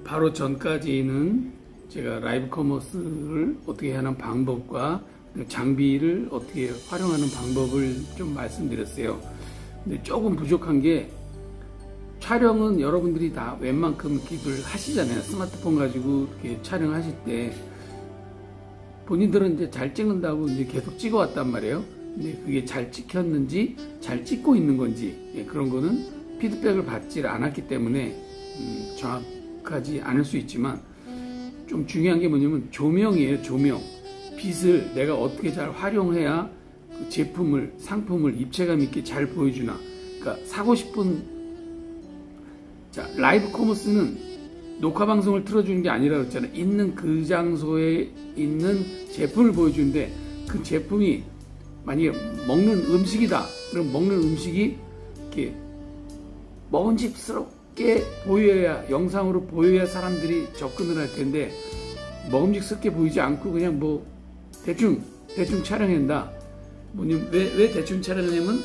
바로 전까지는 제가 라이브 커머스를 어떻게 하는 방법과 장비를 어떻게 활용하는 방법을 좀 말씀드렸어요. 근데 조금 부족한 게, 촬영은 여러분들이 다 웬만큼 기술 하시잖아요. 스마트폰 가지고 이렇게 촬영하실 때 본인들은 이제 잘 찍는다고 이제 계속 찍어 왔단 말이에요. 근데 그게 잘 찍혔는지 잘 찍고 있는 건지 그런 거는 피드백을 받지 않았기 때문에 정확하지 않을 수 있지만, 좀 중요한 게 뭐냐면 조명이에요. 조명, 빛을 내가 어떻게 잘 활용해야 그 제품을, 상품을 입체감 있게 잘 보여주나. 그러니까 사고 싶은, 자, 라이브 커머스는 녹화 방송을 틀어주는 게 아니라 그랬잖아요. 있는 그 장소에 있는 제품을 보여주는데, 그 제품이 만약에 먹는 음식이다. 그럼 먹는 음식이 이렇게 먹음직스럽게 보여야, 영상으로 보여야 사람들이 접근을 할 텐데, 먹음직스럽게 보이지 않고 그냥 뭐 대충 촬영한다. 뭐냐면 왜 대충 촬영하냐면,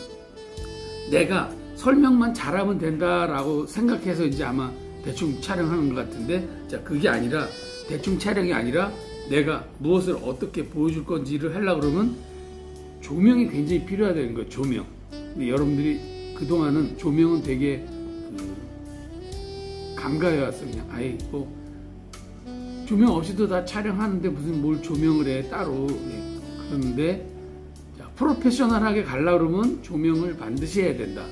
내가 설명만 잘하면 된다라고 생각해서 이제 아마 대충 촬영하는 것 같은데, 자, 그게 아니라, 대충 촬영이 아니라 내가 무엇을 어떻게 보여줄 건지를 하려고 그러면 조명이 굉장히 필요하다는 거예요. 조명. 근데 여러분들이 그동안은 조명은 되게 감가해왔어. 그냥 아예 뭐 조명 없이도 다 촬영하는데 무슨 뭘 조명을 해 따로. 그런데 자, 프로페셔널하게 가려고 그러면 조명을 반드시 해야 된다.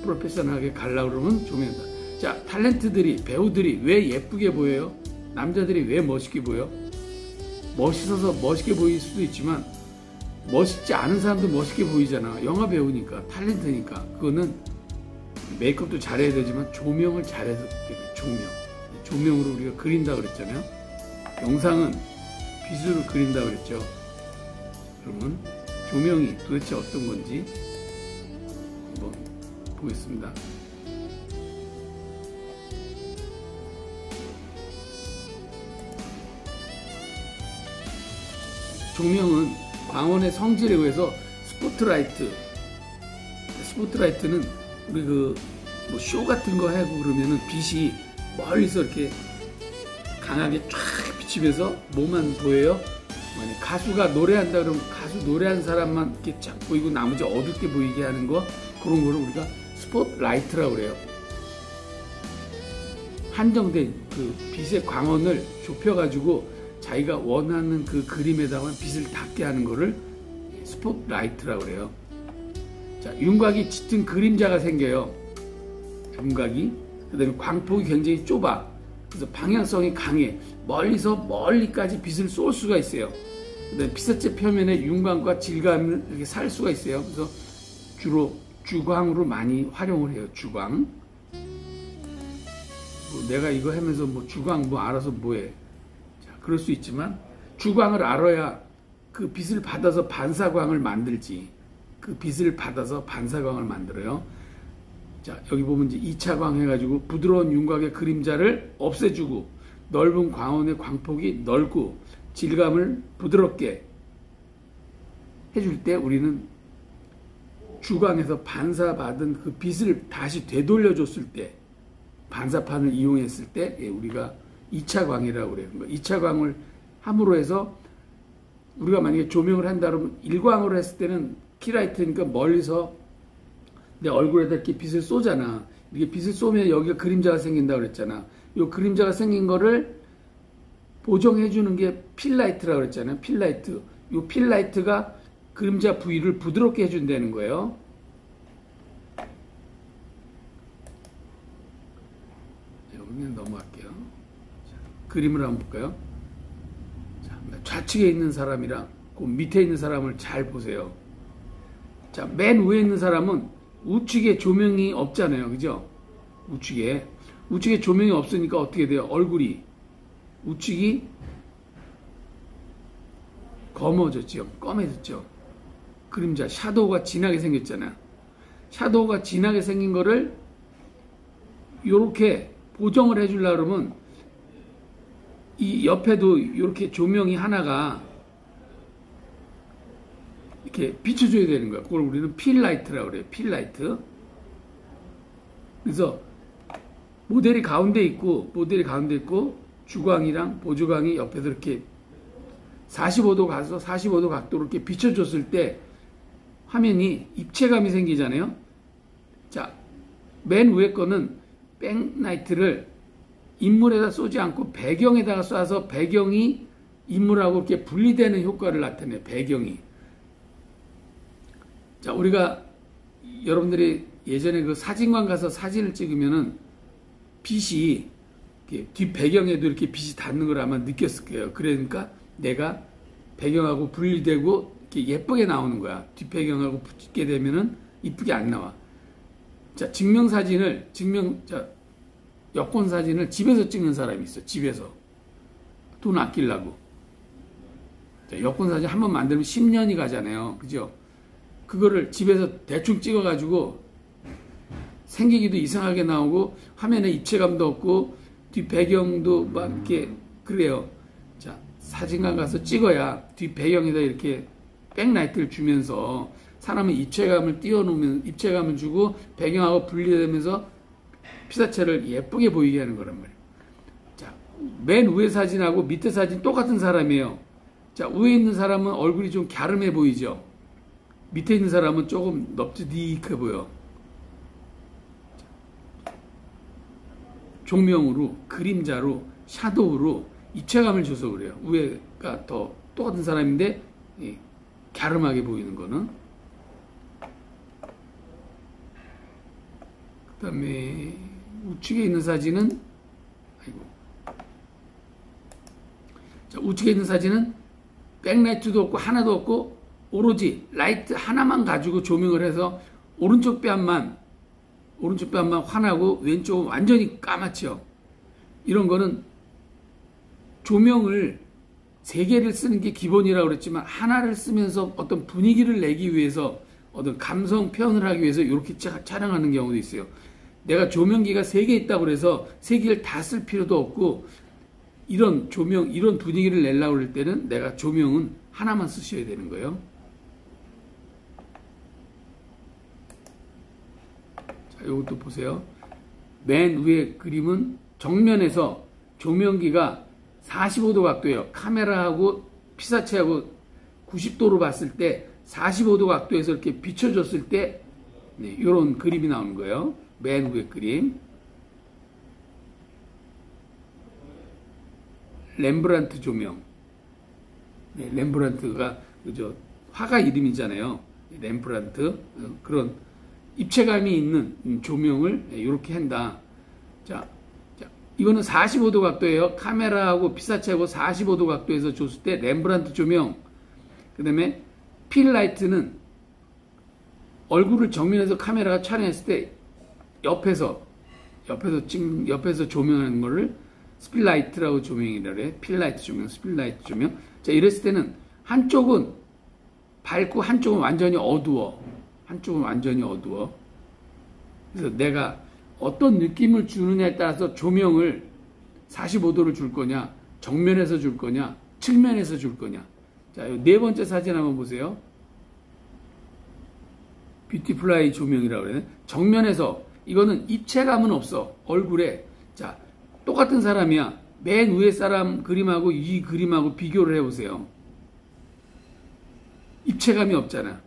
프로페셔널하게 가려고 그러면 조명이다. 자, 탤런트들이, 배우들이 왜 예쁘게 보여요? 남자들이 왜 멋있게 보여? 멋있어서 멋있게 보일 수도 있지만, 멋있지 않은 사람도 멋있게 보이잖아. 영화 배우니까, 탤런트니까. 그거는 메이크업도 잘해야 되지만 조명을 잘해서 때문에. 조명으로 우리가 그린다 그랬잖아요. 영상은 빛으로 그린다 그랬죠. 그러면 조명이 도대체 어떤 건지 한번 보겠습니다. 조명은 광원의 성질에 의해서 스포트라이트는 우리 그 뭐 쇼 같은 거 하고 그러면은 빛이 멀리서 이렇게 강하게 쫙 비치면서 뭐만 보여요? 만약 가수가 노래한다 그러면 가수 노래하는 사람만 이렇게 쫙 보이고 나머지 어둡게 보이게 하는 거, 그런 거를 우리가 스포트라이트라고 그래요. 한정된 그 빛의 광원을 좁혀가지고 자기가 원하는 그 그림에다가 빛을 닿게 하는 거를 스포트라이트라고 그래요. 자, 윤곽이 짙은 그림자가 생겨요. 윤곽이. 그 다음에 광폭이 굉장히 좁아. 그래서 방향성이 강해. 멀리서 멀리까지 빛을 쏠 수가 있어요. 그 다음에 피사체 표면의 윤곽과 질감을 이렇게 살 수가 있어요. 그래서 주로 주광으로 많이 활용을 해요. 주광. 뭐 내가 이거 하면서 뭐 주광 뭐 알아서 뭐해. 자, 그럴 수 있지만 주광을 알아야 그 빛을 받아서 반사광을 만들지. 그 빛을 받아서 반사광을 만들어요. 자, 여기 보면 이제 2차광 해가지고 부드러운 윤곽의 그림자를 없애주고, 넓은 광원의 광폭이 넓고 질감을 부드럽게 해줄 때, 우리는 주광에서 반사받은 그 빛을 다시 되돌려줬을 때, 반사판을 이용했을 때 우리가 2차광이라고 그래요. 2차광을 함으로 해서 우리가 만약에 조명을 한다 그러면 1광으로 했을 때는 키라이트니까 멀리서 내 얼굴에다 이렇게 빛을 쏘잖아. 이렇게 빛을 쏘면 여기가 그림자가 생긴다 그랬잖아. 이 그림자가 생긴 거를 보정해 주는 게 필라이트라고 그랬잖아요. 필라이트. 이 필라이트가 그림자 부위를 부드럽게 해준다는 거예요. 여기는 넘어갈게요. 자, 그림을 한번 볼까요? 자, 좌측에 있는 사람이랑 그 밑에 있는 사람을 잘 보세요. 자, 맨 위에 있는 사람은 우측에 조명이 없잖아요. 그죠? 우측에 조명이 없으니까 어떻게 돼요? 얼굴이, 우측이 검어졌죠. 검해졌죠. 그림자, 샤도우가 진하게 생겼잖아요. 샤도우가 진하게 생긴 거를 이렇게 보정을 해주려고 그러면 이 옆에도 이렇게 조명이 하나가 이렇게 비춰줘야 되는 거야. 그걸 우리는 필라이트라고 그래요. 필라이트. 그래서 모델이 가운데 있고 주광이랑 보조광이 옆에서 이렇게 45도 가서 45도 각도로 이렇게 비춰줬을 때 화면이 입체감이 생기잖아요. 자, 맨 위에 거는 백라이트를 인물에다 쏘지 않고 배경에다가 쏴서 배경이 인물하고 이렇게 분리되는 효과를 나타내요. 배경이. 자, 우리가 여러분들이 예전에 그 사진관 가서 사진을 찍으면은 빛이 뒷 배경에도 이렇게 빛이 닿는 걸 아마 느꼈을 거예요. 그러니까 내가 배경하고 분리되고 이렇게 예쁘게 나오는 거야. 뒷 배경하고 붙게 되면은 이쁘게 안 나와. 자, 여권 사진을 집에서 찍는 사람이 있어. 집에서 돈 아끼려고. 자, 여권 사진 한번 만들면 10년이 가잖아요. 그죠? 그거를 집에서 대충 찍어가지고 생기기도 이상하게 나오고 화면에 입체감도 없고 뒷 배경도 막 이렇게 그래요. 자, 사진관 가서 찍어야 뒷 배경에다 이렇게 백라이트를 주면서 사람은 입체감을 띄워놓으면 입체감을 주고 배경하고 분리되면서 피사체를 예쁘게 보이게 하는 거란 말이에요. 자, 맨 위에 사진하고 밑에 사진 똑같은 사람이에요. 자, 위에 있는 사람은 얼굴이 좀 갸름해 보이죠. 밑에 있는 사람은 조금 넙지딕해 보여. 조명으로, 그림자로, 샤도우로 입체감을 줘서 그래요. 위에가 더 똑같은 사람인데 갸름하게 보이는 거는. 그 다음에 우측에 있는 사진은 자, 우측에 있는 사진은 백라이트도 없고 하나도 없고 오로지 라이트 하나만 가지고 조명을 해서 오른쪽 뺨만 환하고 왼쪽은 완전히 까맣죠. 이런 거는 조명을 3개를 쓰는 게 기본이라고 그랬지만 하나를 쓰면서 어떤 분위기를 내기 위해서 어떤 감성 표현을 하기 위해서 이렇게 촬영하는 경우도 있어요. 내가 조명기가 3개 있다고 해서 3개를 다 쓸 필요도 없고 이런 조명, 이런 분위기를 내려고 할 때는 내가 조명은 하나만 쓰셔야 되는 거예요. 자, 이것도 보세요. 맨 위에 그림은 정면에서 조명기가 45도 각도예요. 카메라하고 피사체하고 90도로 봤을 때 45도 각도에서 이렇게 비춰줬을 때 이런 그림이 나오는 거예요. 맨 위에 그림. 렘브란트 조명. 렘브란트가 그저 화가 이름이잖아요. 렘브란트. 그런 입체감이 있는 조명을 이렇게 한다. 자, 이거는 45도 각도예요. 카메라하고 피사체하고 45도 각도에서 줬을 때 렘브란트 조명. 그 다음에 필라이트는 얼굴을 정면에서 카메라가 촬영했을 때 옆에서 조명하는 거를 스필라이트라고 조명이라 그래. 필라이트 조명, 스필라이트 조명. 자, 이랬을 때는 한쪽은 밝고 한쪽은 완전히 어두워. 그래서 내가 어떤 느낌을 주느냐에 따라서 조명을 45도를 줄 거냐, 정면에서 줄 거냐, 측면에서 줄 거냐. 자, 네 번째 사진 한번 보세요. 뷰티플라이 조명이라고 그러네. 정면에서 이거는 입체감은 없어. 얼굴에. 자, 똑같은 사람이야. 맨 위에 사람 그림하고 이 그림하고 비교를 해보세요. 입체감이 없잖아.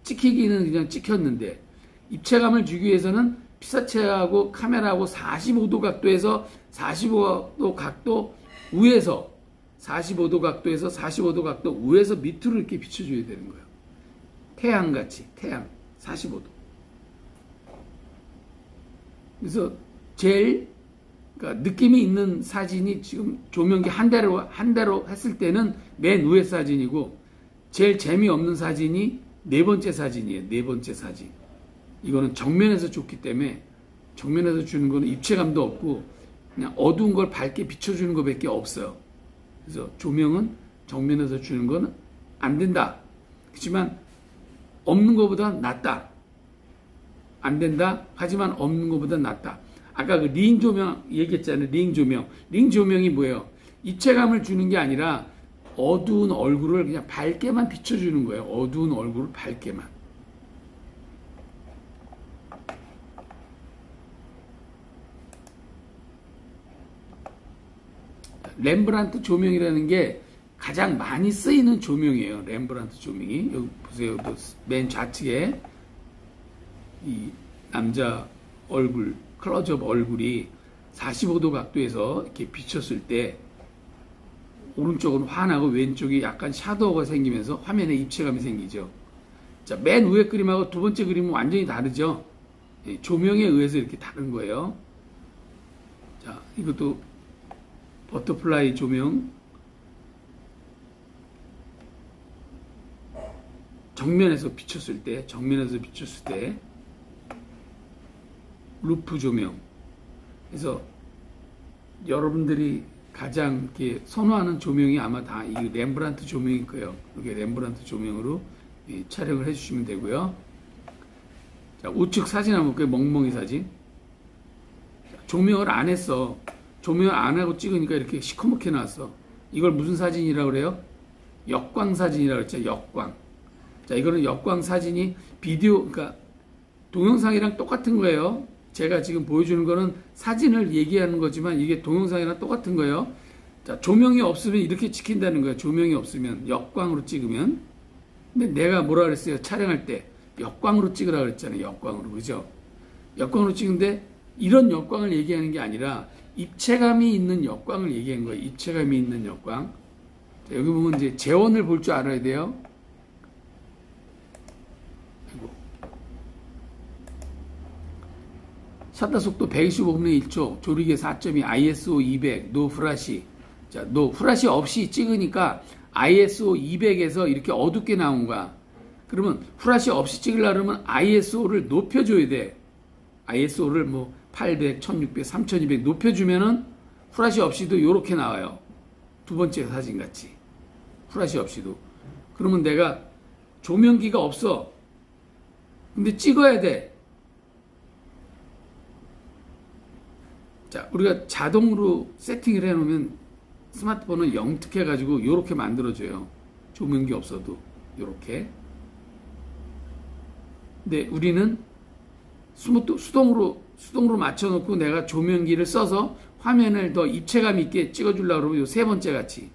찍히기는 그냥 찍혔는데 입체감을 주기 위해서는 피사체하고 카메라하고 45도 각도에서 45도 각도 위에서 45도 각도에서 45도 각도 위에서 밑으로 이렇게 비춰줘야 되는 거예요. 태양같이, 태양 45도. 그래서 제일 그러니까 느낌이 있는 사진이 지금 조명기 한 대로 했을 때는 맨 위에 사진이고 제일 재미없는 사진이 네 번째 사진이에요. 네 번째 사진. 이거는 정면에서 줬기 때문에 정면에서 주는 거는 입체감도 없고 그냥 어두운 걸 밝게 비춰주는 것밖에 없어요. 그래서 조명은 정면에서 주는 거는 안 된다. 그렇지만 없는 것보다 낫다. 안 된다. 하지만 없는 것보다 낫다. 아까 그 링 조명 얘기했잖아요. 링 조명. 링 조명이 뭐예요? 입체감을 주는 게 아니라 어두운 얼굴을 그냥 밝게만 비춰주는 거예요. 어두운 얼굴을 밝게만. 렘브란트 조명이라는 게 가장 많이 쓰이는 조명이에요. 렘브란트 조명이. 여기 보세요. 맨 좌측에 이 남자 얼굴, 클로즈업 얼굴이 45도 각도에서 이렇게 비쳤을 때 오른쪽은 환하고 왼쪽이 약간 샤도우가 생기면서 화면에 입체감이 생기죠. 자, 맨 위에 그림하고 두 번째 그림은 완전히 다르죠. 조명에 의해서 이렇게 다른 거예요. 자, 이것도 버터플라이 조명. 정면에서 비쳤을 때, 루프 조명. 그래서 여러분들이 가장 이렇게 선호하는 조명이 아마 다 이 렘브란트 조명일 거예요. 이게 렘브란트 조명으로 촬영을 해주시면 되고요. 자, 우측 사진 한번 볼게요. 멍멍이 사진. 조명을 안 했어. 조명을 안 하고 찍으니까 이렇게 시커멓게 나왔어. 이걸 무슨 사진이라고 그래요? 역광 사진이라고 그랬죠. 역광. 자, 이거는 역광 사진이 그러니까 동영상이랑 똑같은 거예요. 제가 지금 보여주는 거는 사진을 얘기하는 거지만 이게 동영상이랑 똑같은 거예요. 자, 조명이 없으면 이렇게 찍힌다는 거예요. 조명이 없으면, 역광으로 찍으면. 근데 내가 뭐라 그랬어요? 촬영할 때 역광으로 찍으라 그랬잖아요. 역광으로. 그죠? 역광으로 찍는데 이런 역광을 얘기하는 게 아니라 입체감이 있는 역광을 얘기한 거예요. 입체감이 있는 역광. 자, 여기 보면 이제 재원을 볼 줄 알아야 돼요. 셔터 속도 125분의 1초, 조리개 4.2, ISO 200, 노 프라시. 자, 노 프라시 없이 찍으니까 ISO 200에서 이렇게 어둡게 나온 거야. 그러면 프라시 없이 찍으려면 ISO를 높여줘야 돼. ISO를 뭐 800, 1600, 3200 높여주면은 프라시 없이도 이렇게 나와요. 두 번째 사진 같이. 프라시 없이도. 그러면 내가 조명기가 없어. 근데 찍어야 돼. 자, 우리가 자동으로 세팅을 해놓으면 스마트폰은 영특해가지고 이렇게 만들어줘요. 조명기 없어도 이렇게. 근데 우리는 수동으로 맞춰놓고 내가 조명기를 써서 화면을 더 입체감 있게 찍어주려고 그러면 요 세 번째 같이.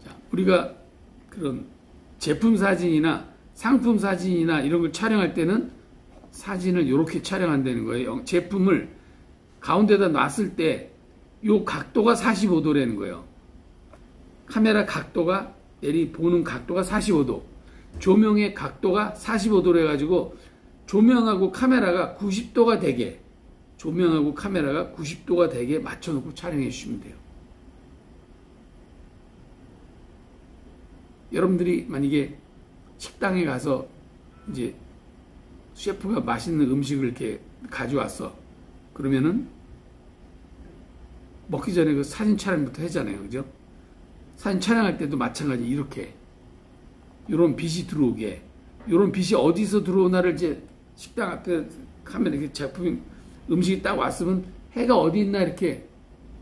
자, 우리가 그런 제품 사진이나 상품 사진이나 이런 걸 촬영할 때는 사진을 이렇게 촬영한다는 거예요. 제품을 가운데다 놨을 때 이 각도가 45도라는 거예요. 카메라 각도가 보는 각도가 45도. 조명의 각도가 45도로 해가지고 조명하고 카메라가 90도가 되게 맞춰놓고 촬영해 주시면 돼요. 여러분들이 만약에 식당에 가서 이제 셰프가 맛있는 음식을 이렇게 가져왔어. 그러면은 먹기 전에 그 사진 촬영부터 하잖아요. 그죠? 사진 촬영할 때도 마찬가지 이렇게 요런 빛이 들어오게, 요런 빛이 어디서 들어오나를 이제 식당 앞에 카메라 이렇게 제품 음식이 딱 왔으면 해가 어디 있나 이렇게,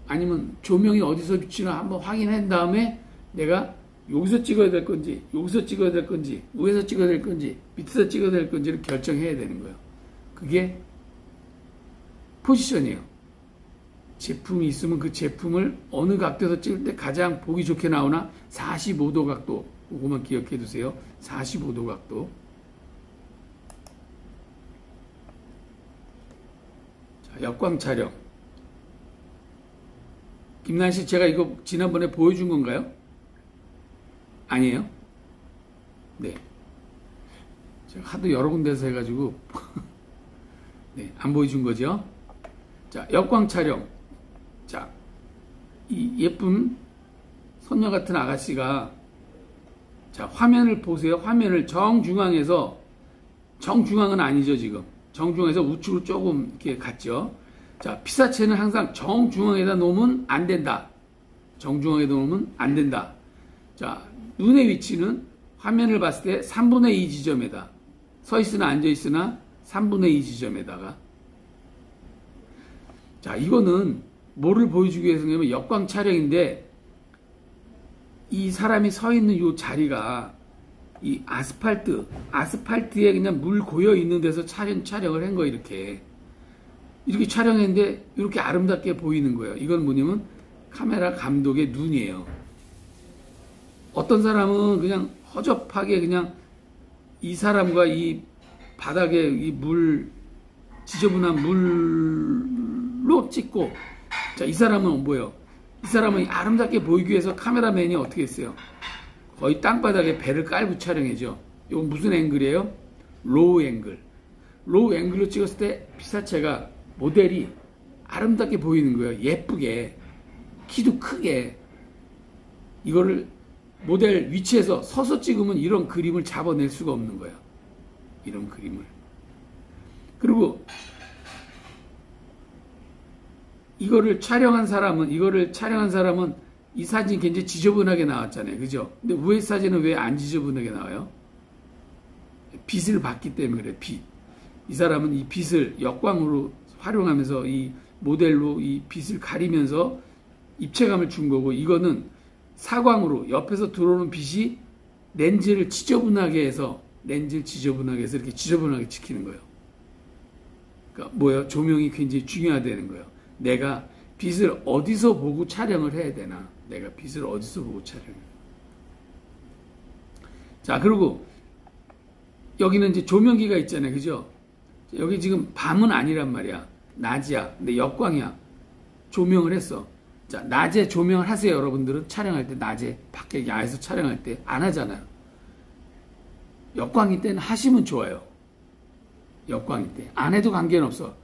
아니면 조명이 어디서 비치나 한번 확인한 다음에 내가 여기서 찍어야 될 건지, 여기서 찍어야 될 건지, 위에서 찍어야 될 건지, 밑에서 찍어야 될 건지를 결정해야 되는 거예요. 그게 포지션이에요. 제품이 있으면 그 제품을 어느 각도에서 찍을 때 가장 보기 좋게 나오나 45도 각도, 그거만 기억해 두세요. 45도 각도. 자, 역광 촬영. 김난 씨, 제가 이거 지난번에 보여준 건가요? 아니에요? 네. 제가 하도 여러 군데서 해가지고 네, 안 보여준 거죠. 자, 역광 촬영. 자, 이 예쁜 선녀 같은 아가씨가, 자, 화면을 보세요. 화면을 정중앙에서, 정중앙은 아니죠, 지금. 정중앙에서 우측으로 조금 이렇게 갔죠. 자, 피사체는 항상 정중앙에다 놓으면 안 된다. 정중앙에다 놓으면 안 된다. 자, 눈의 위치는 화면을 봤을 때 3분의 2 지점에다. 서 있으나 앉아 있으나 3분의 2 지점에다가. 자, 이거는 뭐를 보여주기 위해서냐면 역광 촬영인데, 이 사람이 서 있는 이 자리가 이 아스팔트에 그냥 물 고여 있는 데서 촬영을 한 거, 이렇게. 이렇게 촬영했는데 이렇게 아름답게 보이는 거예요. 이건 뭐냐면 카메라 감독의 눈이에요. 어떤 사람은 그냥 허접하게 그냥 이 사람과 이 바닥에 이 지저분한 물로 찍고, 자, 이 사람은 뭐예요? 이 사람은 아름답게 보이기 위해서 카메라맨이 어떻게 했어요? 거의 땅바닥에 배를 깔고 촬영해죠. 이건 무슨 앵글이에요? 로우 앵글. 로우 앵글로 찍었을 때 피사체가, 모델이 아름답게 보이는 거예요. 예쁘게. 키도 크게. 이거를 모델 위치에서 서서 찍으면 이런 그림을 잡아낼 수가 없는 거예요. 이런 그림을. 그리고 이거를 촬영한 사람은 이 사진이 굉장히 지저분하게 나왔잖아요. 그죠? 근데 위에 사진은 왜 안 지저분하게 나와요? 빛을 받기 때문에 그래, 빛. 이 사람은 이 빛을 역광으로 활용하면서 이 모델로 이 빛을 가리면서 입체감을 준 거고, 이거는 사광으로 옆에서 들어오는 빛이 렌즈를 지저분하게 해서 이렇게 지저분하게 찍히는 거예요. 그러니까 뭐예요? 조명이 굉장히 중요하다는 거예요. 내가 빛을 어디서 보고 촬영을 해야 되나? 내가 빛을 어디서 보고 촬영을. 자, 그리고 여기는 이제 조명기가 있잖아요. 그죠? 여기 지금 밤은 아니란 말이야. 낮이야. 근데 역광이야. 조명을 했어. 자, 낮에 조명을 하세요. 여러분들은 촬영할 때, 낮에 밖에 야외에서 촬영할 때 안 하잖아요. 역광일 때는 하시면 좋아요. 역광일 때. 안 해도 관계는 없어.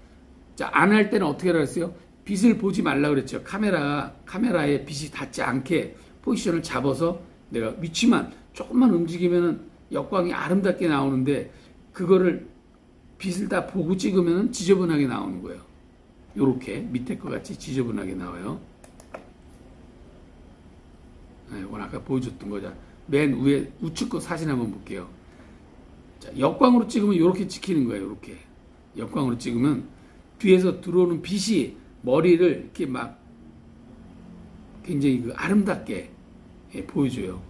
자, 안 할 때는 어떻게 하라 했어요? 빛을 보지 말라 그랬죠. 카메라에 빛이 닿지 않게 포지션을 잡아서 내가 위치만 조금만 움직이면은 역광이 아름답게 나오는데, 그거를 빛을 다 보고 찍으면 지저분하게 나오는 거예요. 요렇게 밑에 것 같이 지저분하게 나와요. 네, 이건 아까 보여줬던 거죠. 맨 위에 우측 거 사진 한번 볼게요. 자, 역광으로 찍으면 이렇게 찍히는 거예요. 이렇게 역광으로 찍으면 뒤에서 들어오는 빛이 머리를 이렇게 막 굉장히 아름답게 보여줘요.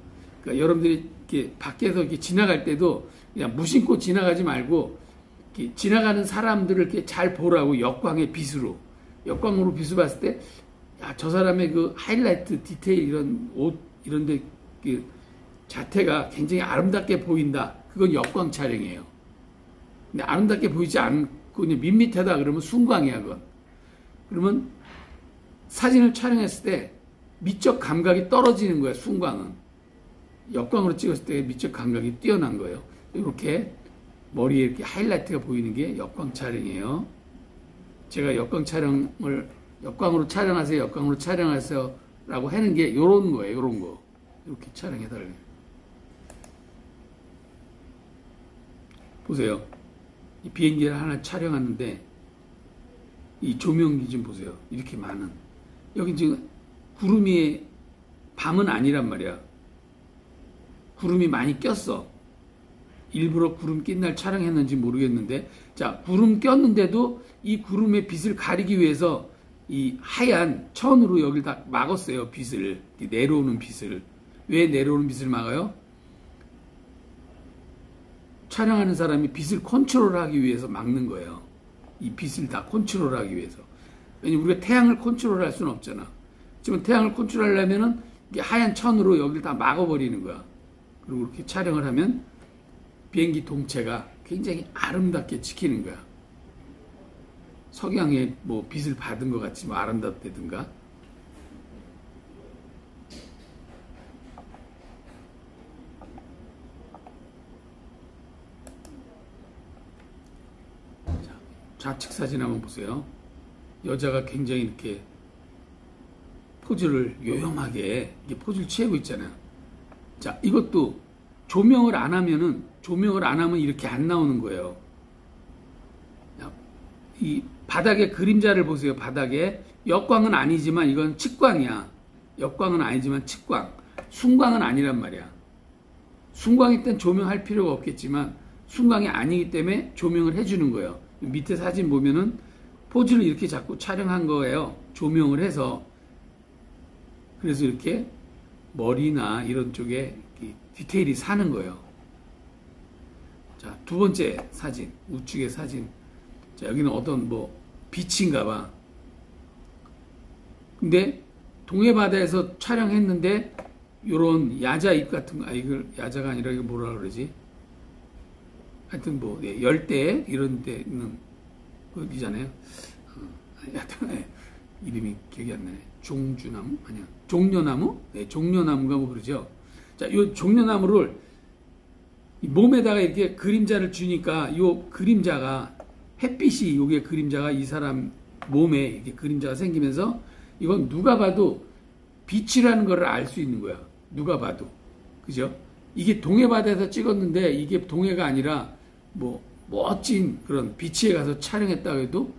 그러니까 여러분들이 이렇게 밖에서 이렇게 지나갈 때도 그냥 무심코 지나가지 말고, 이렇게 지나가는 사람들을 이렇게 잘 보라고, 역광의 빛으로. 역광으로 빛을 봤을 때, 야, 저 사람의 그 하이라이트 디테일, 이런 옷, 이런데 그 자태가 굉장히 아름답게 보인다. 그건 역광 촬영이에요. 근데 아름답게 보이지 않고 그냥 밋밋하다 그러면 순광이야, 그건. 그러면 사진을 촬영했을 때 미적 감각이 떨어지는 거야, 순광은. 역광으로 찍었을 때 미적 감각이 뛰어난 거예요. 이렇게 머리에 이렇게 하이라이트가 보이는 게 역광 촬영이에요. 제가 역광으로 촬영하세요 라고 하는 게 요런 거예요. 요런 거. 이렇게 촬영해달래요. 보세요. 이 비행기를 하나 촬영하는데 이 조명기 좀 보세요. 이렇게 많은. 여기 지금 구름이 밤은 아니란 말이야. 구름이 많이 꼈어. 일부러 구름 낀 날 촬영했는지 모르겠는데, 자, 구름 꼈는데도 이 구름의 빛을 가리기 위해서 이 하얀 천으로 여기를 다 막았어요. 빛을. 내려오는 빛을. 왜 내려오는 빛을 막아요? 촬영하는 사람이 빛을 컨트롤하기 위해서 막는 거예요. 이 빛을 다 컨트롤하기 위해서. 왜냐면 우리가 태양을 컨트롤할 수는 없잖아. 지금 태양을 컨트롤하려면은 이게 하얀 천으로 여기를 다 막아버리는 거야. 그리고 이렇게 촬영을 하면 비행기 동체가 굉장히 아름답게 찍히는 거야. 석양에 뭐 빛을 받은 것 같이 뭐 아름답다든가. 좌측 사진 한번 보세요. 여자가 굉장히 이렇게 포즈를 요염하게 이게 포즈를 취하고 있잖아요. 자, 이것도 조명을 안 하면 이렇게 안 나오는 거예요. 이 바닥에 그림자를 보세요. 바닥에 역광은 아니지만 이건 측광이야. 역광은 아니지만 측광. 순광은 아니란 말이야. 순광일 땐 조명할 필요가 없겠지만 순광이 아니기 때문에 조명을 해주는 거예요. 밑에 사진 보면은 포즈를 이렇게 자꾸 촬영한 거예요. 조명을 해서. 그래서 이렇게 머리나 이런 쪽에 디테일이 사는 거예요. 자, 두 번째 사진, 우측의 사진. 자, 여기는 어떤 뭐 빛인가 봐. 근데 동해바다에서 촬영했는데 요런 야자잎 같은 거, 이걸 야자가 아니라 이거 뭐라 그러지? 하여튼 뭐 열대 이런 데는 그이잖아요. 하여튼 이름이 기억이 안 나네. 종주나무 아니야. 종려나무? 네, 종려나무가 뭐 그러죠. 자, 요 종려나무를 몸에다가 이렇게 그림자를 주니까 요 그림자가 햇빛이 요게 그림자가 이 사람 몸에 이렇게 그림자가 생기면서 이건 누가 봐도 빛이라는 걸 알 수 있는 거야. 누가 봐도. 그죠? 이게 동해바다에서 찍었는데 이게 동해가 아니라 뭐 멋진 그런 비치에 가서 촬영했다고 해도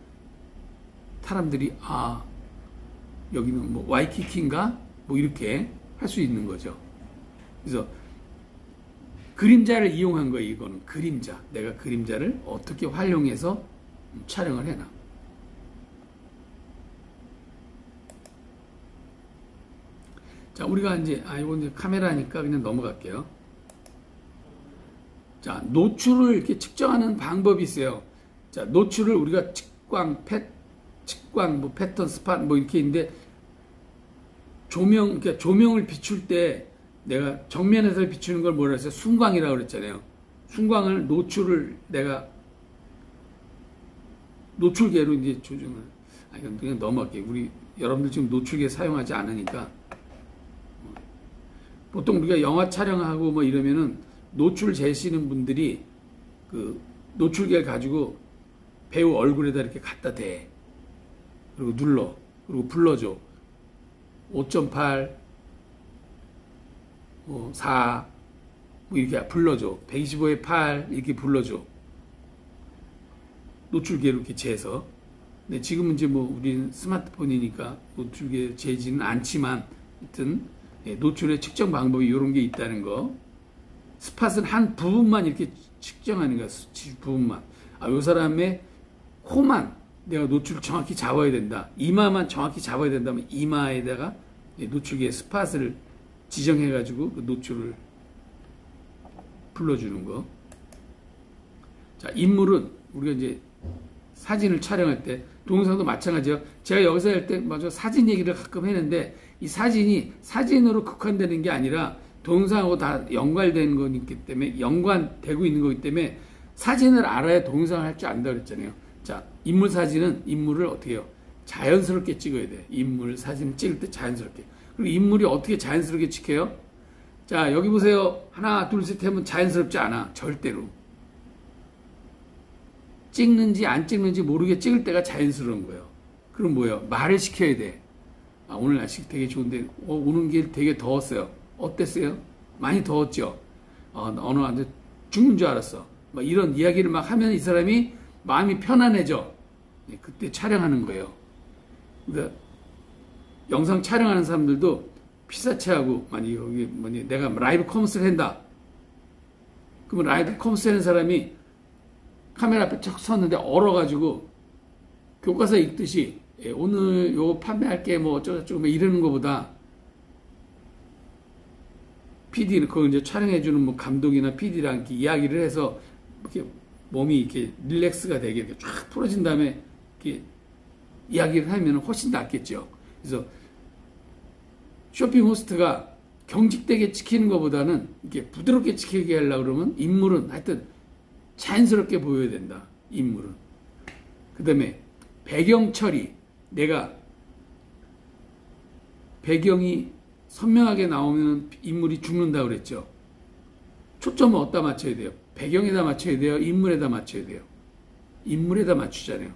사람들이 아 여기는 뭐 와이키키인가? 뭐 이렇게 할 수 있는 거죠. 그래서 그림자를 이용한 거예요. 이거는 그림자. 내가 그림자를 어떻게 활용해서 촬영을 해놔. 자, 우리가 이제 이건 이제 카메라니까 그냥 넘어갈게요. 자, 노출을 이렇게 측정하는 방법이 있어요. 자, 노출을 우리가 측광, 뭐 패턴, 스팟 뭐 이렇게 있는데 그러니까 조명을 비출 때 내가 정면에서 비추는 걸 뭐라 했어요? 순광이라고 그랬잖아요. 순광을 노출을 내가 노출계로 이제 조정을. 이건 그냥 넘어갈게요. 우리 여러분들 지금 노출계 사용하지 않으니까. 보통 우리가 영화 촬영하고 뭐 이러면은 노출 재시는 분들이 그 노출계를 가지고 배우 얼굴에다 이렇게 갖다 대. 그리고 눌러. 그리고 불러줘. 5.8, 4, 뭐 이렇게 불러줘. 125에 8 이렇게 불러줘. 노출계로 이렇게 재서. 근데 지금은 이제 뭐 우리는 스마트폰이니까 노출계 재지는 않지만 하여튼 노출의 측정 방법이 이런 게 있다는 거. 스팟은 한 부분만 이렇게 측정하는 거야. 부분만. 요 사람의 코만 내가 노출을 정확히 잡아야 된다. 이마만 정확히 잡아야 된다면 이마에다가 노출계 스팟을 지정해가지고 그 노출을 불러주는 거. 자, 인물은 우리가 이제 사진을 촬영할 때 동영상도 마찬가지예요. 제가 여기서 할 때 맞아 사진 얘기를 가끔 했는데 이 사진이 사진으로 국한되는 게 아니라 동영상하고 다 연관되는 거기 때문에 연관되고 있는 거기 때문에 사진을 알아야 동영상을 할 줄 안다 그랬잖아요. 자, 인물 사진은 인물을 어떻게 해요? 자연스럽게 찍어야 돼. 인물 사진 찍을 때 자연스럽게. 그리고 인물이 어떻게 자연스럽게 찍혀요? 자, 여기 보세요. 하나, 둘, 셋 하면 자연스럽지 않아. 절대로. 찍는지 안 찍는지 모르게 찍을 때가 자연스러운 거예요. 그럼 뭐예요? 말을 시켜야 돼. 오늘 날씨 되게 좋은데 오는 길 되게 더웠어요. 어땠어요? 많이 더웠죠? 어느 한테 죽는 줄 알았어. 막 이런 이야기를 막 하면 이 사람이 마음이 편안해져. 그때 촬영하는 거예요. 그러니까 영상 촬영하는 사람들도 피사체하고 만약 여기 내가 라이브 커머스를 한다. 그러면 라이브 커머스 하는 사람이 카메라 앞에 척 섰는데 얼어가지고 교과서 읽듯이 오늘 요거 판매할게 뭐 어쩌고저쩌고 이러는 것보다 PD는 그거 이제 촬영해주는 뭐 감독이나 PD랑 이렇게 이야기를 해서 이렇게 몸이 이렇게 릴렉스가 되게 이렇게 쫙 풀어진 다음에 이렇게 이야기를 하면 훨씬 낫겠죠. 그래서 쇼핑 호스트가 경직되게 찍히는 것보다는 이렇게 부드럽게 찍히게 하려고 그러면 인물은 하여튼 자연스럽게 보여야 된다. 인물은. 그 다음에 배경 처리. 내가 배경이 선명하게 나오면 인물이 죽는다고 그랬죠. 초점은 어디다 맞춰야 돼요? 배경에다 맞춰야 돼요? 인물에다 맞춰야 돼요? 인물에다 맞추잖아요.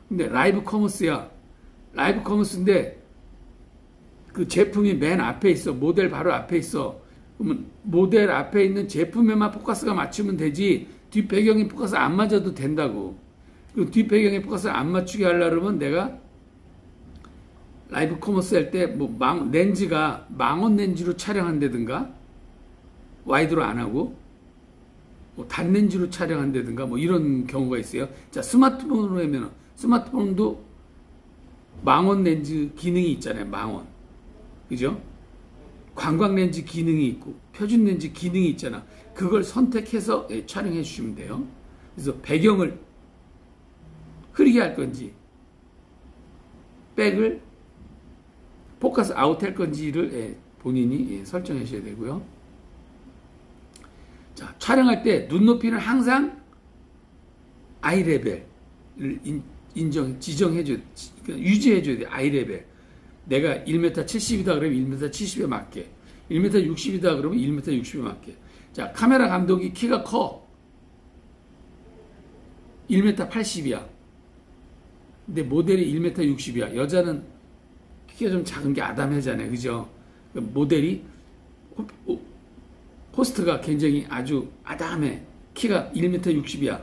근데 라이브 커머스야. 라이브 커머스인데 그 제품이 맨 앞에 있어. 모델 바로 앞에 있어. 그러면 모델 앞에 있는 제품에만 포커스가 맞추면 되지 뒷배경에 포커스 안 맞아도 된다고. 그 뒷배경에 포커스를 안 맞추게 하려고 그러면 내가 라이브 커머스 할 때 뭐 렌즈가 망원 렌즈로 촬영한다든가 와이드로 안 하고 뭐 단렌즈로 촬영한다든가 뭐 이런 경우가 있어요. 자, 스마트폰으로 하면 스마트폰도 망원 렌즈 기능이 있잖아요. 망원. 그죠? 관광 렌즈 기능이 있고 표준 렌즈 기능이 있잖아. 그걸 선택해서 촬영해 주시면 돼요. 그래서 배경을 흐리게 할 건지 백을 포커스 아웃 할 건지를 본인이 설정하셔야 되고요. 자, 촬영할 때 눈높이는 항상 아이 레벨을 지정해줘야, 유지해줘야 돼. 아이 레벨. 내가 1m 70이다 그러면 1m 70에 맞게. 1m 60이다 그러면 1m 60에 맞게. 자, 카메라 감독이 키가 커. 1m 80이야. 근데 모델이 1m 60이야. 여자는 키가 좀 작은 게 아담하잖아요. 그죠? 모델이, 호스트가 굉장히 아주 아담해. 키가 1m 60이야.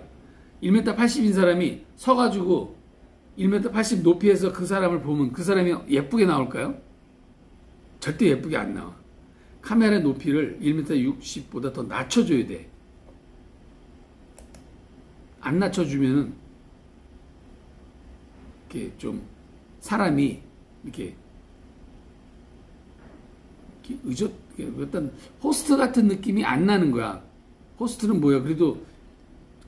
1m 80인 사람이 서가지고 1m 80 높이에서 그 사람을 보면 그 사람이 예쁘게 나올까요? 절대 예쁘게 안 나와. 카메라 높이를 1m 60보다 더 낮춰줘야 돼. 안 낮춰주면은 이렇게 좀 사람이 이렇게 어떤 호스트 같은 느낌이 안 나는 거야. 호스트는 뭐야? 그래도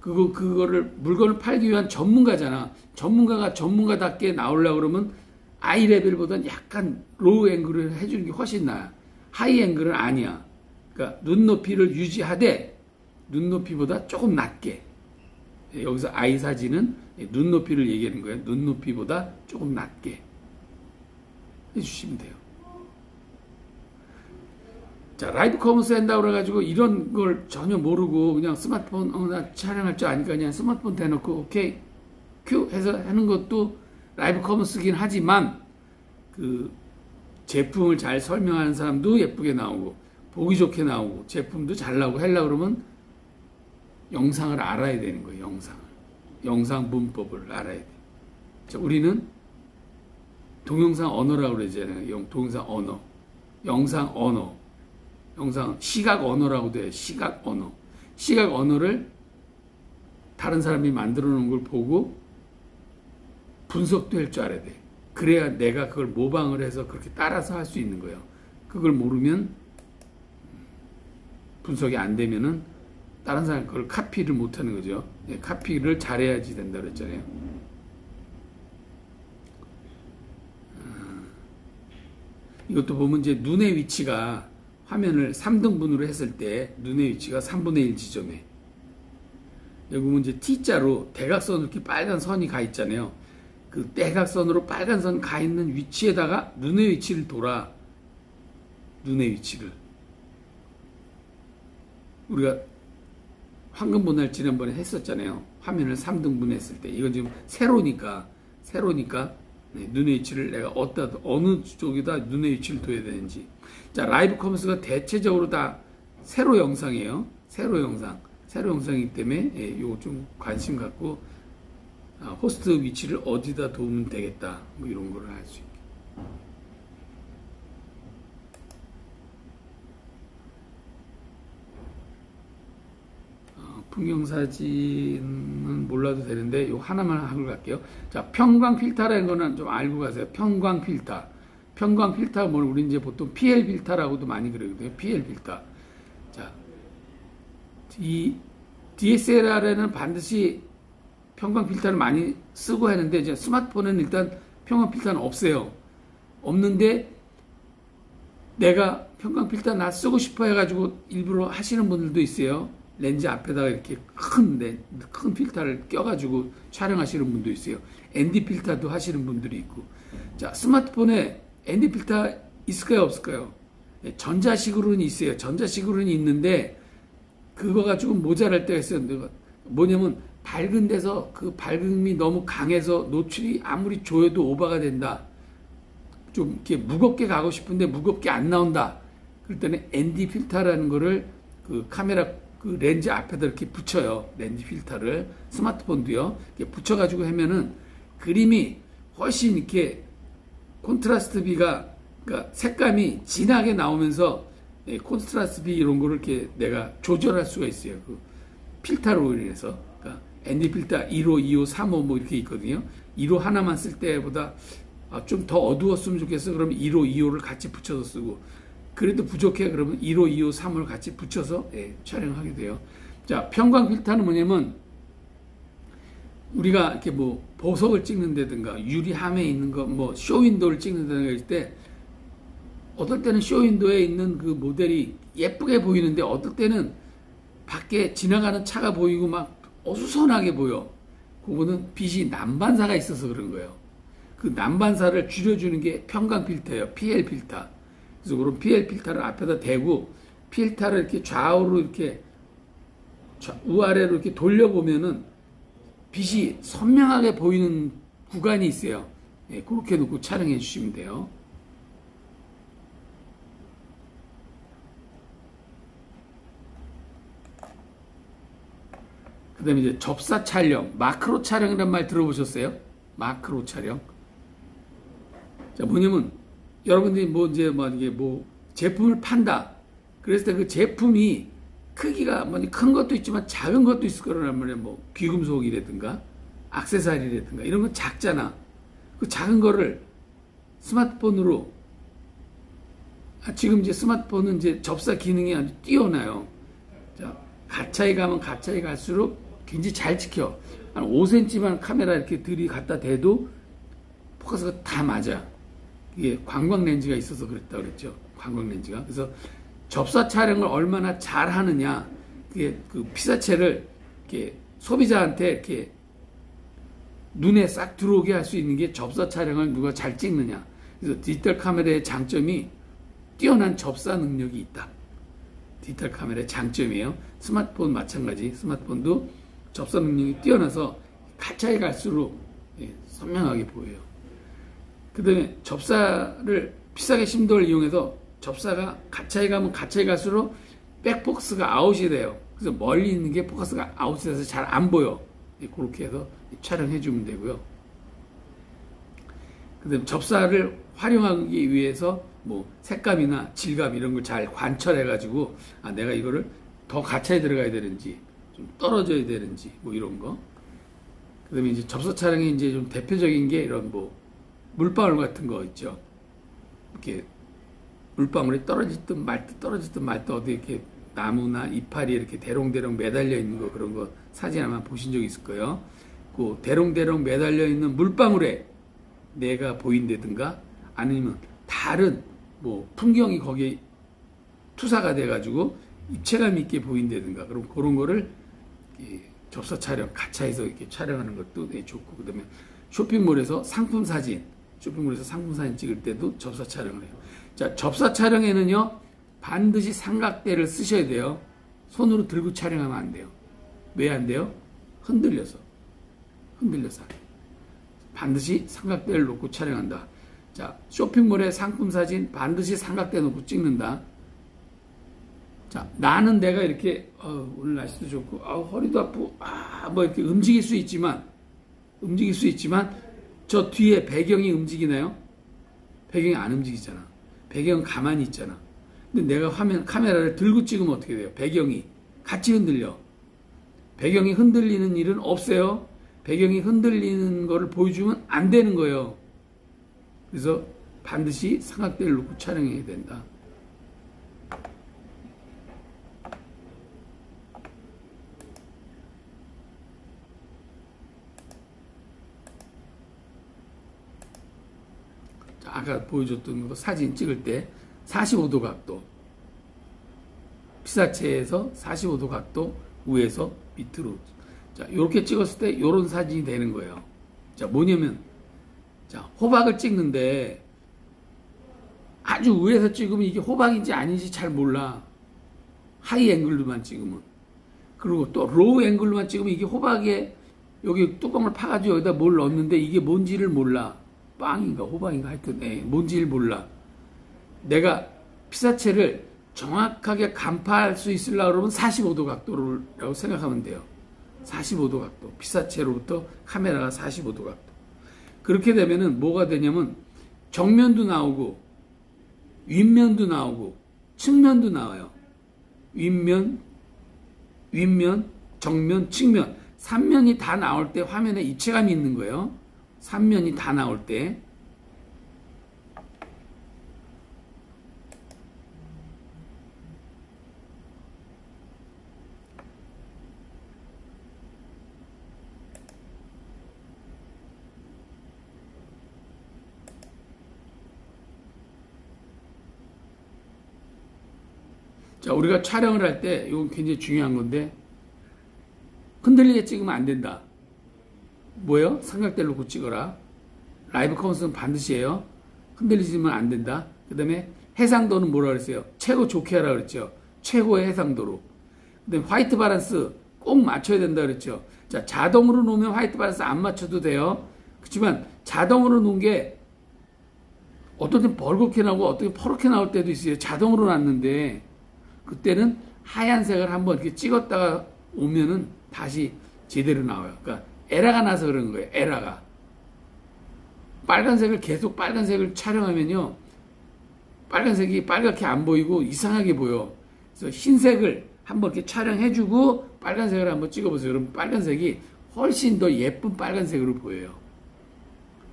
그거를 물건을 팔기 위한 전문가잖아. 전문가가 전문가답게 나오려고 그러면 아이 레벨보다는 약간 로우 앵글을 해주는 게 훨씬 나아. 하이 앵글은 아니야. 그러니까 눈높이를 유지하되 눈높이보다 조금 낮게. 여기서 아이 사진은 눈높이를 얘기하는 거예요. 눈높이보다 조금 낮게 해주시면 돼요. 자, 라이브 커머스 한다고 그래가지고 이런 걸 전혀 모르고 그냥 스마트폰, 나 촬영할 줄 아니까 그냥 스마트폰 대놓고 오케이, 큐 해서 하는 것도 라이브 커머스긴 하지만 그 제품을 잘 설명하는 사람도 예쁘게 나오고 보기 좋게 나오고 제품도 잘 나오고 하려고 그러면 영상을 알아야 되는 거예요. 영상 문법을 알아야 돼. 자, 우리는 동영상 언어라고 그러잖아요. 동영상 언어, 영상 언어, 영상 시각 언어라고 돼요. 시각 언어. 시각 언어를 다른 사람이 만들어 놓은 걸 보고 분석도 할 줄 알아야 돼. 그래야 내가 그걸 모방을 해서 그렇게 따라서 할 수 있는 거예요. 그걸 모르면 분석이 안 되면은 다른 사람 그걸 카피를 못 하는 거죠. 카피를 잘해야지 된다 그랬잖아요. 이것도 보면 이제 눈의 위치가 화면을 3등분으로 했을 때 눈의 위치가 3분의 1 지점에 여기 보면 이제 T자로 대각선으로 이렇게 빨간 선이 가 있잖아요. 그 대각선으로 빨간 선 가 있는 위치에다가 눈의 위치를 돌아. 눈의 위치를 우리가 황금보날 지난번에 했었잖아요. 화면을 3등분 했을 때 이건 지금 세로니까 눈의 위치를 내가 어느 쪽에다 눈의 위치를 둬야 되는지. 자, 라이브 커머스가 대체적으로 다 세로 영상이에요. 세로 영상이기 때문에 요거 좀 관심 갖고 호스트 위치를 어디다 두면 되겠다. 뭐 이런 거를 할 수 있게. 풍경사진은 몰라도 되는데 요 하나만 하고 갈게요. 자, 평광 필터라는 거는 좀 알고 가세요. 평광 필터. 평광 필터, 뭐 우리 이제 보통 PL 필터라고도 많이 그러거든요. PL 필터. 자, 이 DSLR에는 반드시 평광 필터를 많이 쓰고 하는데 이제 스마트폰에는 일단 평광 필터는 없어요. 없는데 내가 평광 필터 나 쓰고 싶어 해가지고 일부러 하시는 분들도 있어요. 렌즈 앞에다가 이렇게 큰 필터를 껴가지고 촬영하시는 분도 있어요. ND 필터도 하시는 분들이 있고. 자, 스마트폰에 ND 필터 있을까요? 없을까요? 전자식으로는 있어요. 전자식으로는 있는데 그거가 조금 모자랄 때가 있어요. 뭐냐면 밝은 데서 그 밝음이 너무 강해서 노출이 아무리 조여도 오버가 된다. 좀 이렇게 무겁게 가고 싶은데 무겁게 안 나온다. 그럴 때는 ND 필터라는 거를 그 카메라 그 렌즈 앞에다 이렇게 붙여요. 렌즈 필터를. 스마트폰도요. 이렇게 붙여가지고 하면은 그림이 훨씬 이렇게 콘트라스트 비가, 그러니까 색감이 진하게 나오면서 콘트라스트 비 이런 거를 이렇게 내가 조절할 수가 있어요. 그 필터로 인해서. 그러니까 ND 필터 1호, 2호, 3호 뭐 이렇게 있거든요. 1호 하나만 쓸 때보다 좀 더 어두웠으면 좋겠어. 그러면 1호, 2호를 같이 붙여서 쓰고. 그래도 부족해. 그러면 1호, 2호, 3호를 같이 붙여서 촬영하게 돼요. 자, 평광 필터는 뭐냐면 우리가 이렇게 뭐 보석을 찍는다든가 유리함에 있는 거 뭐 쇼윈도를 찍는다든가 할 때 어떨 때는 쇼윈도에 있는 그 모델이 예쁘게 보이는데 어떨 때는 밖에 지나가는 차가 보이고 막 어수선하게 보여. 그거는 빛이 난반사가 있어서 그런 거예요. 그 난반사를 줄여주는 게 평강 필터예요. PL 필터. 그래서 그런 PL 필터를 앞에다 대고 필터를 이렇게 좌우로 이렇게 우아래로 이렇게 돌려보면은 빛이 선명하게 보이는 구간이 있어요. 네, 그렇게 놓고 촬영해 주시면 돼요. 그 다음에 이제 접사 촬영, 마크로 촬영이란 말 들어보셨어요? 마크로 촬영. 자, 뭐냐면, 여러분들이 뭐 이제 뭐 이게 뭐 제품을 판다. 그랬을 때 그 제품이 크기가 뭐 큰 것도 있지만 작은 것도 있을 거란 말이에요. 뭐 귀금속이라든가, 액세서리라든가, 이런 건 작잖아. 그 작은 거를 스마트폰으로, 지금 이제 스마트폰은 이제 접사 기능이 아주 뛰어나요. 자, 가차에 가면 가차에 갈수록 굉장히 잘 찍혀. 한 5cm만 카메라 이렇게 들이 갖다 대도 포커스가 다 맞아. 이게 광광 렌즈가 있어서 그랬다 그랬죠. 광광 렌즈가. 그래서 접사 촬영을 얼마나 잘 하느냐. 그게 그 피사체를 이렇게 소비자한테 이렇게 눈에 싹 들어오게 할 수 있는 게 접사 촬영을 누가 잘 찍느냐. 그래서 디지털 카메라의 장점이 뛰어난 접사 능력이 있다. 디지털 카메라의 장점이에요. 스마트폰 마찬가지. 스마트폰도 접사 능력이 뛰어나서 가차에 갈수록 선명하게 보여요. 그 다음에 접사를 비싸게 심도를 이용해서 접사가 가차에 가면 가차에 갈수록 백포커스가 아웃이 돼요. 그래서 멀리 있는 게 포커스가 아웃이 돼서 잘 안 보여. 그렇게 해서 촬영해 주면 되고요. 그 다음에 접사를 활용하기 위해서 뭐 색감이나 질감 이런 걸 잘 관철해 가지고 내가 이거를 더 가차에 들어가야 되는지 좀 떨어져야 되는지 뭐 이런 거. 그다음에 이제 접사 촬영이 이제 좀 대표적인 게 이런 뭐 물방울 같은 거 있죠. 이렇게 물방울이 떨어지든 말듯 떨어지든 말듯 어디 이렇게 나무나 이파리 이렇게 대롱대롱 매달려 있는 거 그런 거 사진 아마 보신 적 있을 거예요. 그 대롱대롱 매달려 있는 물방울에 내가 보인다든가 아니면 다른 뭐 풍경이 거기에 투사가 돼가지고 입체감 있게 보인다든가 그럼 그런 거를 접사 촬영 가차에서 이렇게 촬영하는 것도 좋고 그다음에 쇼핑몰에서 상품 사진 찍을 때도 접사 촬영을 해요. 자, 접사 촬영에는요 반드시 삼각대를 쓰셔야 돼요. 손으로 들고 촬영하면 안 돼요. 왜 안 돼요? 흔들려서 반드시 삼각대를 놓고 촬영한다. 자, 쇼핑몰의 상품 사진 반드시 삼각대 놓고 찍는다. 자, 나는 내가 이렇게 오늘 날씨도 좋고 허리도 아프고 뭐 이렇게 움직일 수 있지만 저 뒤에 배경이 움직이나요? 배경이 안 움직이잖아. 배경은 가만히 있잖아. 근데 내가 카메라를 들고 찍으면 어떻게 돼요? 배경이 같이 흔들려. 배경이 흔들리는 일은 없어요. 배경이 흔들리는 거를 보여주면 안 되는 거예요. 그래서 반드시 삼각대를 놓고 촬영해야 된다. 자, 아까 보여줬던 거 사진 찍을 때 45도 각도, 피사체에서 45도 각도, 위에서 밑으로. 자, 이렇게 찍었을 때 이런 사진이 되는 거예요. 자, 뭐냐면, 자, 호박을 찍는데 아주 위에서 찍으면 이게 호박인지 아닌지 잘 몰라. 하이 앵글로만 찍으면. 그리고 또 로우 앵글로만 찍으면 이게 호박에 여기 뚜껑을 파가지고 여기다 뭘 넣었는데 이게 뭔지를 몰라. 빵인가 호박인가 하여튼 뭔지를 몰라. 내가 피사체를 정확하게 간파할 수 있으려고 그러면 45도 각도라고 생각하면 돼요. 45도 각도. 피사체로부터 카메라가 45도 각도. 그렇게 되면은 뭐가 되냐면 정면도 나오고 윗면도 나오고 측면도 나와요. 윗면, 정면, 측면 3면이 다 나올 때 화면에 입체감이 있는 거예요. 3면이 다 나올 때. 자, 우리가 촬영을 할 때 이건 굉장히 중요한 건데 흔들리게 찍으면 안 된다. 뭐예요? 삼각대를 놓고 찍어라. 라이브 커머스는 반드시 해요. 흔들리지면 안 된다. 그 다음에 해상도는 뭐라 그랬어요? 최고 좋게 하라 그랬죠. 최고의 해상도로. 그 다음에 화이트 바란스 꼭 맞춰야 된다 그랬죠. 자, 자동으로 놓으면 화이트 바란스 안 맞춰도 돼요. 그렇지만 자동으로 놓은 게 어떤 때 벌겋게 나오고 어떤 때 퍼렇게 나올 때도 있어요. 자동으로 놨는데 그때는 하얀색을 한번 이렇게 찍었다가 오면은 다시 제대로 나와요. 그러니까 에러가 나서 그런 거예요. 에러가. 빨간색을 계속 빨간색을 촬영하면요. 빨간색이 빨갛게 안 보이고 이상하게 보여. 그래서 흰색을 한번 이렇게 촬영해주고 빨간색을 한번 찍어보세요. 그럼 빨간색이 훨씬 더 예쁜 빨간색으로 보여요.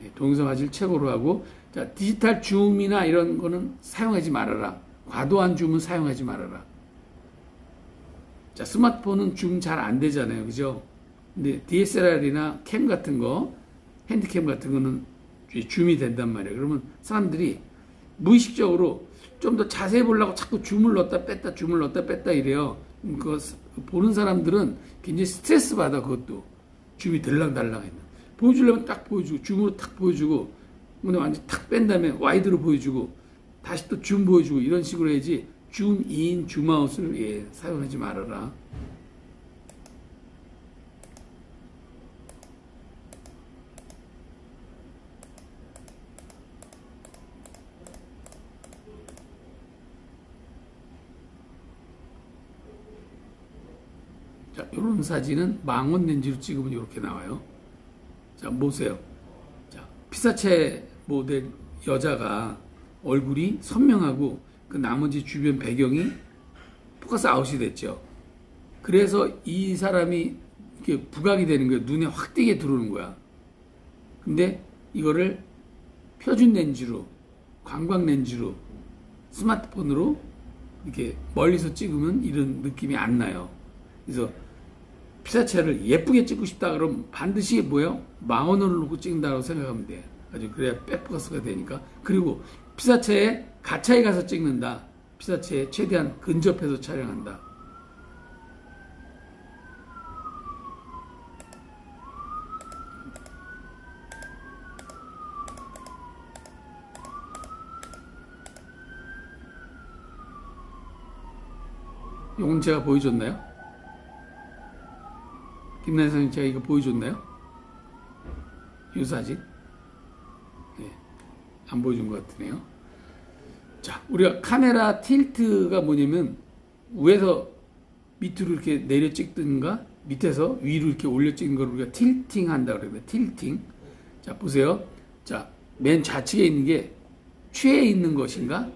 네, 동영상 화질 최고로 하고, 자, 디지털 줌이나 이런 거는 사용하지 말아라. 과도한 줌은 사용하지 말아라. 자, 스마트폰은 줌 잘 안 되잖아요. 그죠? 근데 DSLR이나 캠 같은 거, 핸드캠 같은 거는 줌이 된단 말이에요. 그러면 사람들이 무의식적으로 좀 더 자세히 보려고 자꾸 줌을 넣었다 뺐다 줌을 넣었다 뺐다 이래요. 그거 보는 사람들은 굉장히 스트레스 받아. 그것도 줌이 들락달락 했나 보여주려면 딱 보여주고 줌으로 탁 보여주고 근데 완전 탁 뺀 다음에 와이드로 보여주고 다시 또 줌 보여주고 이런 식으로 해야지 줌인 줌아웃을 사용하지 말아라. 자, 이런 사진은 망원 렌즈로 찍으면 이렇게 나와요. 자, 보세요. 자, 피사체 모델 여자가 얼굴이 선명하고 그 나머지 주변 배경이 포커스 아웃이 됐죠. 그래서 이 사람이 이렇게 부각이 되는 거예요. 눈에 확 띄게 들어오는 거야. 근데 이거를 표준 렌즈로, 광광 렌즈로, 스마트폰으로 이렇게 멀리서 찍으면 이런 느낌이 안 나요. 그래서 피사체를 예쁘게 찍고 싶다 그러면 반드시 뭐예요? 망원으로 놓고 찍는다고 생각하면 돼. 아주 그래야 백포커스가 되니까. 그리고 피사체에 가까이 가서 찍는다. 피사체에 최대한 근접해서 촬영한다. 이건 제가 보여줬나요? 김나연 선생님 제가 이거 보여줬나요? 이 사진? 네, 안 보여준 것 같으네요. 자, 우리가 카메라 틸트가 뭐냐면 위에서 밑으로 이렇게 내려 찍든가 밑에서 위로 이렇게 올려 찍는 걸 우리가 틸팅 한다 그래요. 틸팅. 자, 보세요. 자, 맨 좌측에 있는 게 최에 있는 것인가?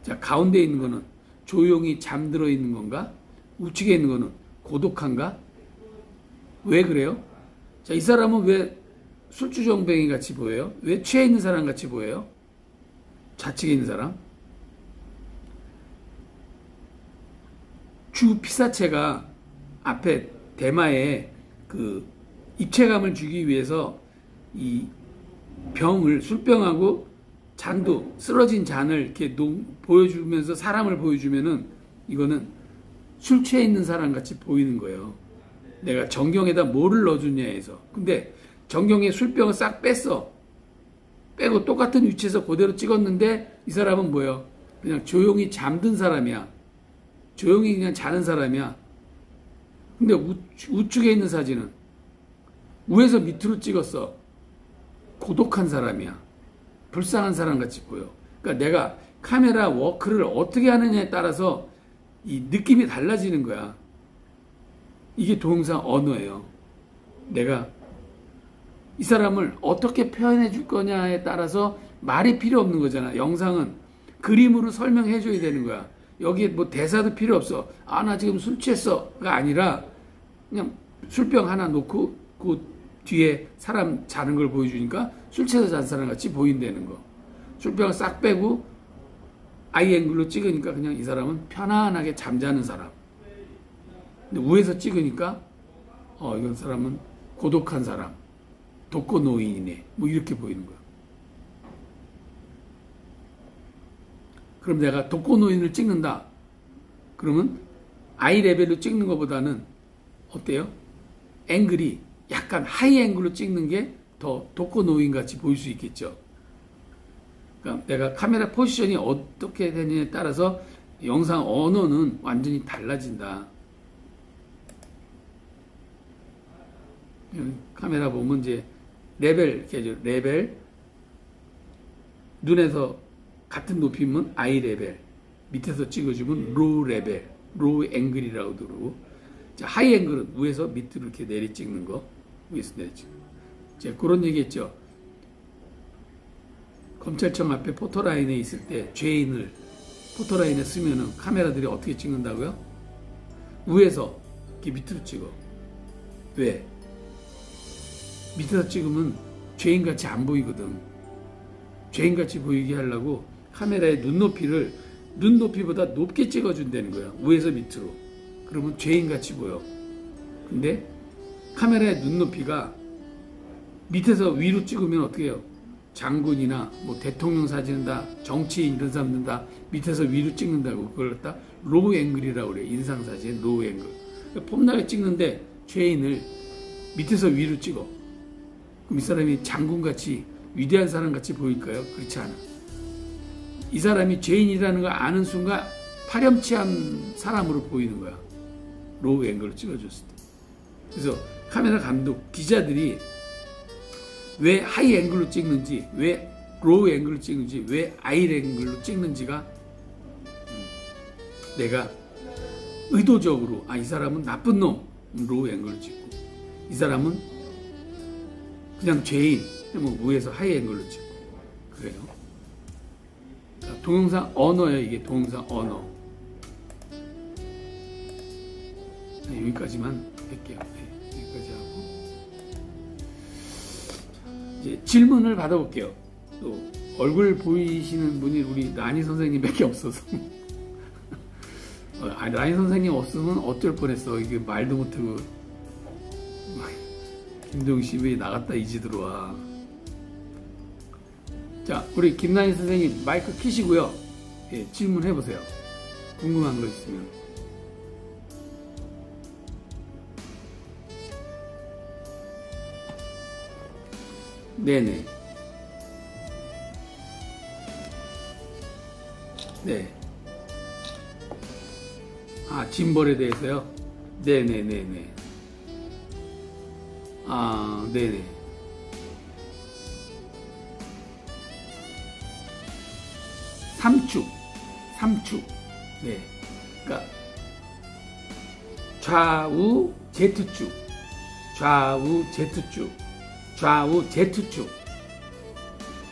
자, 가운데 있는 거는 조용히 잠들어 있는 건가? 우측에 있는 거는 고독한가? 왜 그래요? 자, 이 사람은 왜 술주정뱅이 같이 보여요? 왜 취해 있는 사람 같이 보여요? 좌측에 있는 사람? 주 피사체가 앞에 대마에 그 입체감을 주기 위해서 이 병을, 술병하고 잔도, 쓰러진 잔을 이렇게 보여주면서 사람을 보여주면은 이거는 술 취해 있는 사람 같이 보이는 거예요. 내가 정경에다 뭐를 넣어주냐 해서. 근데 정경에 술병을 싹 뺐어. 빼고 똑같은 위치에서 그대로 찍었는데 이 사람은 뭐예요? 그냥 조용히 잠든 사람이야. 조용히 그냥 자는 사람이야. 근데 우측에 있는 사진은 위에서 밑으로 찍었어. 고독한 사람이야. 불쌍한 사람 같이 보여. 그러니까 내가 카메라 워크를 어떻게 하느냐에 따라서 이 느낌이 달라지는 거야. 이게 동영상 언어예요. 내가 이 사람을 어떻게 표현해 줄 거냐에 따라서 말이 필요 없는 거잖아. 영상은 그림으로 설명해 줘야 되는 거야. 여기에 뭐 대사도 필요 없어. 아, 나 지금 술 취했어가 아니라 그냥 술병 하나 놓고 그 뒤에 사람 자는 걸 보여주니까 술 취해서 잔 사람 같이 보인다는 거. 술병을 싹 빼고 아이 앵글로 찍으니까 그냥 이 사람은 편안하게 잠자는 사람. 근데 위에서 찍으니까 이건 사람은 고독한 사람, 독거노인이네, 뭐 이렇게 보이는 거야. 그럼 내가 독거노인을 찍는다. 그러면 아이 레벨로 찍는 것보다는 어때요? 앵글이 약간 하이 앵글로 찍는 게 더 독거노인 같이 보일 수 있겠죠. 그러니까 내가 카메라 포지션이 어떻게 되느냐에 따라서 영상 언어는 완전히 달라진다. 카메라 보면 이제 레벨 이렇게 하죠. 레벨, 눈에서 같은 높이면 아이 레벨, 밑에서 찍어주면 로우 레벨, 로우 앵글이라고 그러고, 하이 앵글은 위에서 밑으로 이렇게 내리 찍는 거, 위에서 내리 찍는 거. 그런 얘기 했죠. 검찰청 앞에 포토라인에 있을 때 죄인을 포토라인에 쓰면은 카메라들이 어떻게 찍는다고요? 위에서 이렇게 밑으로 찍어. 왜? 밑에서 찍으면 죄인같이 안 보이거든. 죄인같이 보이게 하려고 카메라의 눈높이를 눈높이보다 높게 찍어준다는 거야. 위에서 밑으로. 그러면 죄인같이 보여. 근데 카메라의 눈높이가 밑에서 위로 찍으면 어떻게 해요? 장군이나 뭐 대통령 사진은 다 정치인 이런 사람들은 다 밑에서 위로 찍는다고 그걸 갖다 로우 앵글이라고 그래. 인상 사진 로우 앵글. 폼나게 찍는데 죄인을 밑에서 위로 찍어. 그럼 이 사람이 장군같이 위대한 사람같이 보일까요? 그렇지 않아. 이 사람이 죄인이라는 걸 아는 순간 파렴치한 사람으로 보이는 거야. 로우 앵글을 찍어줬을 때. 그래서 카메라 감독, 기자들이 왜 하이 앵글로 찍는지, 왜 로우 앵글로 찍는지, 왜 아이 앵글로 찍는지가 내가 의도적으로 이 사람은 나쁜 놈 로우 앵글로 찍고 이 사람은 그냥 죄인 뭐 위에서 하이 앵글로 찍고 그래요. 그러니까 동영상 언어예요. 이게 동영상 언어. 여기까지만 할게요. 여기까지 하고 이제 질문을 받아볼게요. 또 얼굴 보이시는 분이 우리 라니 선생님밖에 없어서 라니 선생님 없으면 어쩔 뻔했어. 이게 말도 못하고 김동씨 왜 나갔다 이제 들어와. 자, 우리 김라니 선생님 마이크 켜시고요. 예, 질문해보세요. 궁금한 거 있으면. 네네. 네. 짐벌에 대해서요? 네네네네. 네네. 삼축. 네. 그러니까 좌우 Z축. 좌우 Z축.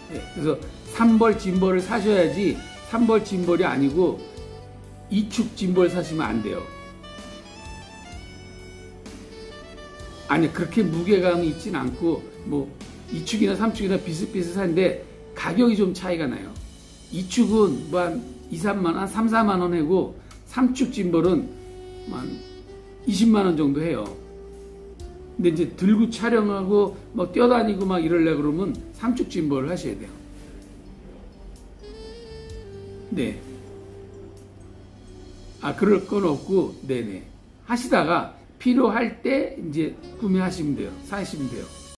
네. 그래서 3벌 짐벌을 사셔야지 3벌 짐벌이 아니고 2축 짐벌 사시면 안 돼요. 아니 그렇게 무게감이 있진 않고 뭐 2축이나 3축이나 비슷비슷한데 가격이 좀 차이가 나요. 2축은 뭐 한 2, 3만원, 3, 4만원 하고 3축 짐벌은 한 20만원 정도 해요. 근데 이제 들고 촬영하고 뭐 뛰어다니고 막 이러려고 그러면 3축 짐벌을 하셔야 돼요. 네. 그럴 건 없고, 네네. 하시다가 필요할 때 이제 구매하시면 돼요. 사시면 돼요.